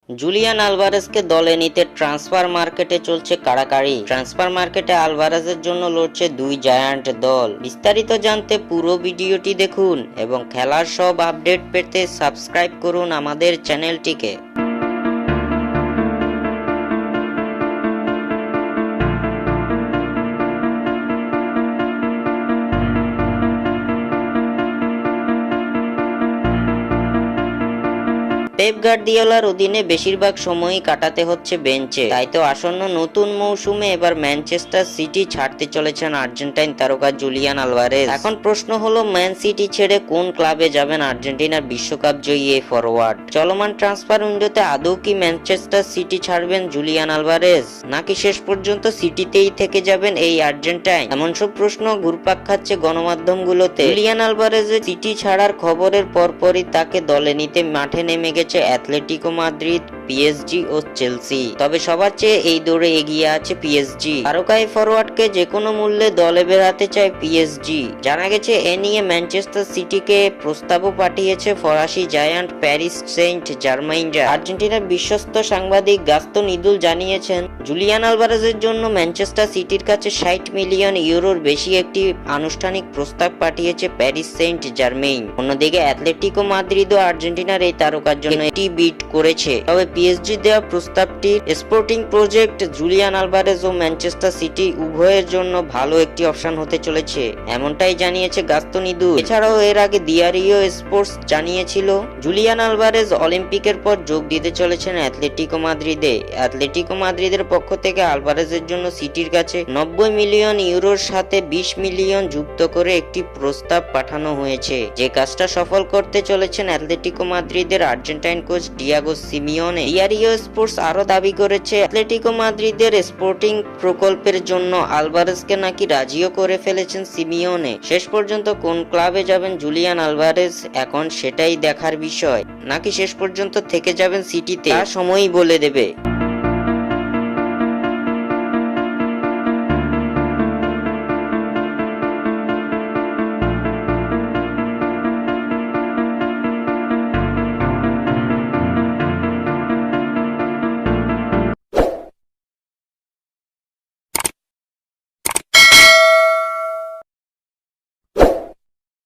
Julian আলভারেজকে দলে নিতে transfer মার্কেটে চলছে কাড়াকাড়ি। ট্রান্সফার মার্কেটে আলভারেজের জন্য লড়ছে দুই জায়ান্ট দল। বিস্তারিত জানতে পুরো ভিডিওটি দেখুন এবং খেলার সব আপডেট পেতে সাবস্ক্রাইব করুন আমাদের চ্যানেলটিকে। পেপ গার্দিওলার অধীনে বেশিরভাগ সময়ই কাটাতে হচ্ছে বেঞ্চে, তাই তো আসন্ন নতুন মৌসুমে এবার ম্যানচেস্টার সিটি ছাড়তে চলেছেন আর্জেন্টাইন তারকা জুলিয়ান আলভারেজ। এখন প্রশ্ন হলো, ম্যান সিটি ছেড়ে কোন ক্লাবে যাবেন আর্জেন্টিনার বিশ্বকাপ জয়ী এই ফরওয়ার্ড? চলমান ট্রান্সফার উইন্ডোতে আদৌ কি ম্যানচেস্টার সিটি ছাড়বেন জুলিয়ান আলভারেজ, নাকি শেষ পর্যন্ত সিটিতেই থেকে যাবেন এই আর্জেন্টাইন? এমন সব প্রশ্ন ঘুরপাক খাচ্ছে গণমাধ্যমগুলোতে। জুলিয়ান আলভারেজের সিটি ছাড়ার খবরের পরপরই তাকে দলে নিতে মাঠে নেমে গেছে অ্যাটলেটিকো মাদ্রিদ, পিএসজি ও চেলসি। তবে সবার চেয়ে এই দৌড়ে এগিয়ে আছে পিএসজি। তারকা এই ফরওয়ার্ডকে যে কোনো মূল্যে দলে বেরাতে চায় পিএসজি। জানা গেছে এ নিয়ে ম্যানচেস্টার সিটিকে প্রস্তাবও পাঠিয়েছে ফরাসি জায়ান্ট প্যারিস সেন্ট জার্মাইনরা। আর্জেন্টিনার বিশ্বস্ত সাংবাদিক গাস্তন ইদুল জানিয়েছেন, জুলিয়ান আলভারেজের জন্য ম্যানচেস্টার সিটির কাছে 60 মিলিয়ন ইউরোর বেশি একটি আনুষ্ঠানিক প্রস্তাব পাঠিয়েছে প্যারিস সেন্ট জার্মেইন। অন্যদিকে অ্যাটলেটিকো মাদ্রিদও আর্জেন্টিনার এই তারকার জন্য এটি বিড করেছে। তবে পিএসজি দেওয়া প্রস্তাবটি স্পোর্টিং প্রজেক্ট, জুলিয়ান আলভারেজ ও ম্যানচেস্টার সিটি উভয়ের জন্য ভালো একটি অপশন হতে চলেছে, এমনটাই জানিয়েছে গাস্তন ইদুল। এছাড়াও এর আগে দিয়ারিও স্পোর্টস জানিয়েছিল, জুলিয়ান আলভারেজ অলিম্পিকের পর যোগ দিতে চলেছেন অ্যাটলেটিকো মাদ্রিদে। অ্যাটলেটিকো মাদ্রিদের পক্ষ থেকে আলভারেজের জন্য সিটির কাছে 90 মিলিয়ন ইউরোর সাথে 20 মিলিয়ন যুক্ত করে একটি প্রস্তাব পাঠানো হয়েছে। যে কাজটা সফল করতে চলেছেন অ্যাটলেটিকো মাদ্রিদের Argentine coach Diego Simeone. Diario sports আরো দাবি করেছে, অ্যাটলেটিকো মাদ্রিদের স্পোর্টিং প্রকল্পের জন্য আলভারেজকে নাকি রাজিও করে ফেলেছেন সিমিওনে। শেষ পর্যন্ত কোন ক্লাবে যাবেন জুলিয়ান আলভারেজ এখন সেটাই দেখার বিষয়, নাকি শেষ পর্যন্ত থেকে যাবেন সিটিতে, তা সময়ই বলে দেবে।